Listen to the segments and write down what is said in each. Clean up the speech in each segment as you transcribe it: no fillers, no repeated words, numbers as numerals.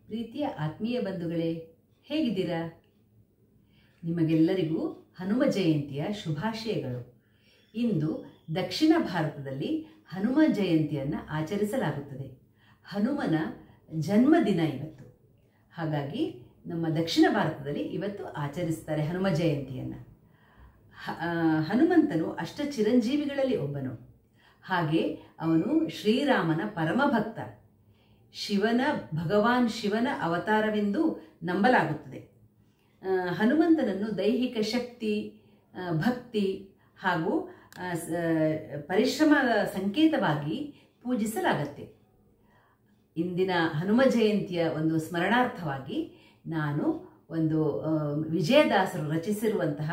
ಪ್ರೀತಿಯ ಆತ್ಮೀಯ ಬಂಧುಗಳೇ, ಹೇಗಿದ್ದೀರಾ? ನಿಮಗೆಲ್ಲರಿಗೂ ಹನುಮ ಜಯಂತಿಯ ಶುಭಾಶಯಗಳು. ಇಂದು ದಕ್ಷಿಣ ಭಾರತದಲ್ಲಿ ಹನುಮ ಜಯಂತಿಯನ್ನು ಆಚರಿಸಲಾಗುತ್ತದೆ. ಹನುಮನ ಜನ್ಮದಿನ ಇವತ್ತು. ಹಾಗಾಗಿ ನಮ್ಮ ದಕ್ಷಿಣ ಭಾರತದಲ್ಲಿ ಇವತ್ತು ಆಚರಿಸ್ತಾರೆ ಹನುಮ ಜಯಂತಿಯನ್ನು. ಹನುಮಂತನು ಅಷ್ಟ ಚಿರಂಜೀವಿಗಳಲ್ಲಿ ಒಬ್ಬನು. ಹಾಗೆ ಅವನು ಶ್ರೀರಾಮನ ಪರಮಭಕ್ತ. ಭಗವಾನ್ ಶಿವನ ಅವತಾರವೆಂದು ನಂಬಲಾಗುತ್ತದೆ. ಹನುಮಂತನನ್ನು ದೈಹಿಕ ಶಕ್ತಿ, ಭಕ್ತಿ ಹಾಗೂ ಪರಿಶ್ರಮದ ಸಂಕೇತವಾಗಿ ಪೂಜಿಸಲಾಗತ್ತೆ. ಇಂದಿನ ಹನುಮ ಜಯಂತಿಯ ಒಂದು ಸ್ಮರಣಾರ್ಥವಾಗಿ ನಾನು ಒಂದು ವಿಜಯದಾಸರು ರಚಿಸಿರುವಂತಹ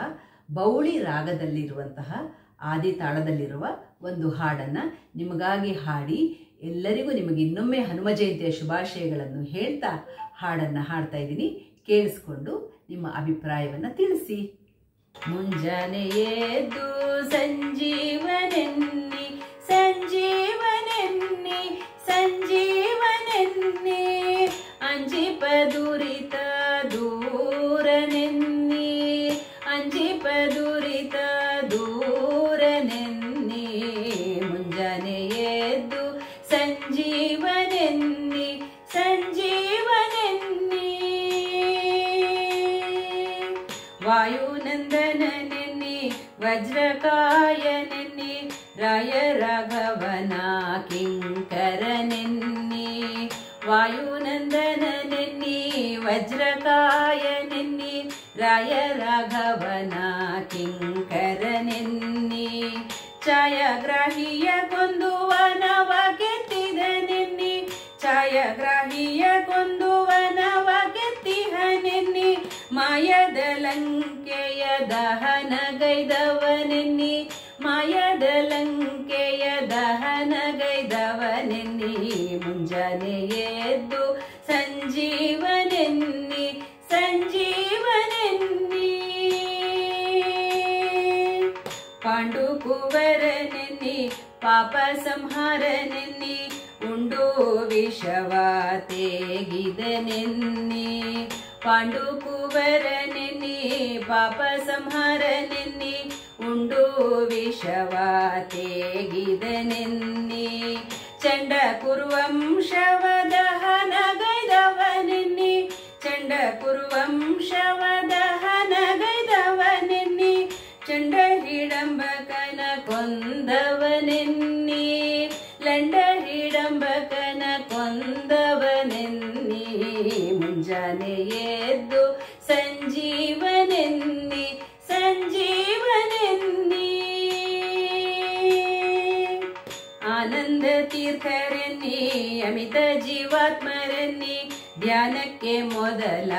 ಬೌಳಿ ರಾಗದಲ್ಲಿರುವಂತಹ ಆದಿ ತಾಳದಲ್ಲಿರುವ ಒಂದು ಹಾಡನ್ನು ನಿಮಗಾಗಿ ಹಾಡಿ ಎಲ್ಲರಿಗೂ ನಿಮಗೆ ಇನ್ನೊಮ್ಮೆ ಹನುಮ ಜಯಂತಿಯ ಶುಭಾಶಯಗಳನ್ನು ಹೇಳ್ತಾ ಹಾಡನ್ನು ಹಾಡ್ತಾ ಇದ್ದೀನಿ. ಕೇಳಿಸ್ಕೊಂಡು ನಿಮ್ಮ ಅಭಿಪ್ರಾಯವನ್ನು ತಿಳಿಸಿ. ಮುಂಜಾನೆ ಎದ್ದು ಸಂಜೀವನೆನ್ನಿ ಸಂಜೀವನೆನ್ನಿ ಸಂಜೀವನೆನ್ನಿ ಅಂಜಿಪ ದುರಿತ ದೂರನೆನ್ನಿ ಅಂಜಿಪ ದುರಿತ ದೂರನೆನ್ನಿ ಮುಂಜಾನೆ ಎದ್ದು ಸಂಜೀವನೆನ್ನಿ ಸಂಜೀವನೆನ್ನಿ ವಾಯುನಂದನನೆನ್ನಿ ವಜ್ರಕಾಯನೆನ್ನಿ ರಾಯ ರಾಘವನ ಕಿಂಕರನೆನ್ನಿ ವಾಯುನಂದನನೆನ್ನಿ ವಜ್ರಕಾಯನೆನ್ನಿ ರಾಯ ರಾಘವನ ಕಿಂಕರನೆನ್ನಿ ಛಾಯಾಗ್ರಾಹಿಯ ಕೊಂದುವನವ ಗೆತ್ತಿದನೆನ್ನಿ ಛಾಯಾಗ್ರಾಹಿಯ ಕೊಂದುವನವ ಗೆತ್ತಿಹನೆನ್ನಿ ಮಾಯದ ಲಂಕೆಯ ದಹನಗೈದವನೆನ್ನಿ ಮಾಯದ ಲಂಕೆಯ ದಹನಗೈದವನೆನ್ನಿ ಮುಂಜಾನೆ ಎದ್ದು ಸಂಜೀವನೆನ್ನಿ ಸಂಜೀವನೆನ್ನಿ ಪಾಂಡುಕುವರನೆನ್ನಿ ಪಾಪ ಸಂಹಾರನೆನ್ನಿ ಉಂಡು ವಿಷವ ತೇಗಿದನೆನ್ನಿ ಪಾಂಡುಕುವರನೆನ್ನಿ ಪಾಪ ಸಂಹಾರನೆನ್ನಿ ಉಂಡು ವಿಷವ ತೇಗಿದನೆನ್ನಿ ಚಂಡ ಕುರುವಂಶವ ದಹನಗೈದವನೆನ್ನಿ ಚಂಡ ಕುರುವಂಶವ ದಹನಗೈದವನೆನ್ನಿ ಚಂಡ ಹಿಡಂಬಕನ ಕೊಂದವನೆನ್ನಿ ಲಂಡ ಹಿಡಂಬಕನ ಕೊಂದವನೆನ್ನಿ ಮುಂಜಾನೆ ಎದ್ದು ಸಂಜೀವನೆನ್ನಿ ಸಂಜೀವನೆನ್ನಿ ಆನಂದ ತೀರ್ಥರೆನ್ನಿ ಅಮಿತ ಜೀವಾತ್ಮರೆನ್ನಿ ಧ್ಯಾನಕ್ಕೆ ಮೊದಲ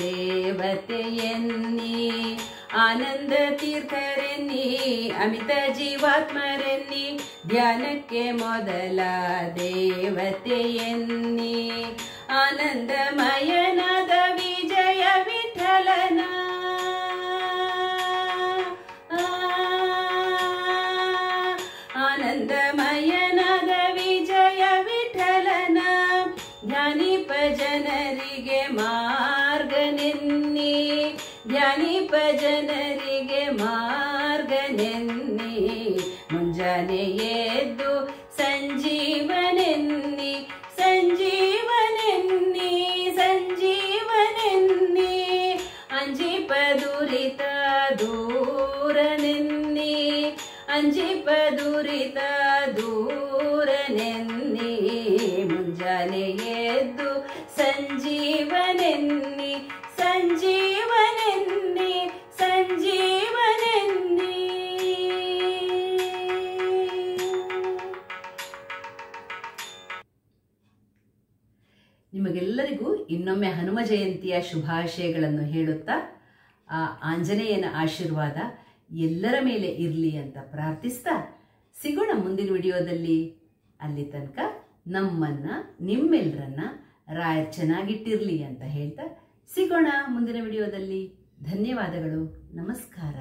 ದೇವತೆಯೆನ್ನಿ ಆನಂದ ತೀರ್ಥರೆನ್ನಿ ಅಮಿತ ಜೀವಾತ್ಮರೆನ್ನಿ ಧ್ಯಾನಕ್ಕೆ ಮೊದಲ ದೇವತೆಯೆನ್ನಿ ಆನಂದಮಯನಾದ ವಿಜಯ ವಿಠಲನ ಆನಂದಮಯನಾದ ವಿಜಯ ವಿಠಲನ ಧ್ಯಾನಿಪ ಜನರಿಗೆ ಮಾರ್ಗನೆನ್ನಿ ಧ್ಯಾನಿಪ ಜನರಿಗೆ ಮಾರ್ಗನೆನ್ನಿ ಮುಂಜಾನೆ ಎದ್ದು ಸಂಜೀವನೆನ್ನಿ ಸಂಜೀವನೆನ್ನಿ ಸಂಜೀವನೆನ್ನಿ ಅಂಜಿಪ ದುರಿತ ದೂರನೆನ್ನಿ ಅಂಜಿಪ ದುರಿತ ದೂರನೆನ್ನಿ ಮುಂಜಾನೆ ಎದ್ದು ಸಂಜೀವನೆನ್ನಿ ಸಂಜೀವನೆನ್ನಿ ಸಂಜೀವನೆನ್ನಿ. ನಿಮಗೆಲ್ಲರಿಗೂ ಇನ್ನೊಮ್ಮೆ ಹನುಮ ಜಯಂತಿಯ ಶುಭಾಶಯಗಳನ್ನು ಹೇಳುತ್ತಾ ಆ ಆಂಜನೇಯನ ಆಶೀರ್ವಾದ ಎಲ್ಲರ ಮೇಲೆ ಇರಲಿ ಅಂತ ಪ್ರಾರ್ಥಿಸ್ತಾ ಸಿಗೋಣ ಮುಂದಿನ ವಿಡಿಯೋದಲ್ಲಿ. ಅಲ್ಲಿ ತನಕ ನಮ್ಮನ್ನ ನಿಮ್ಮೆಲ್ಲರನ್ನ ರಾಯರ್ ಚೆನ್ನಾಗಿಟ್ಟಿರಲಿ ಅಂತ ಹೇಳ್ತಾ ಸಿಗೋಣ ಮುಂದಿನ ವಿಡಿಯೋದಲ್ಲಿ. ಧನ್ಯವಾದಗಳು. ನಮಸ್ಕಾರ.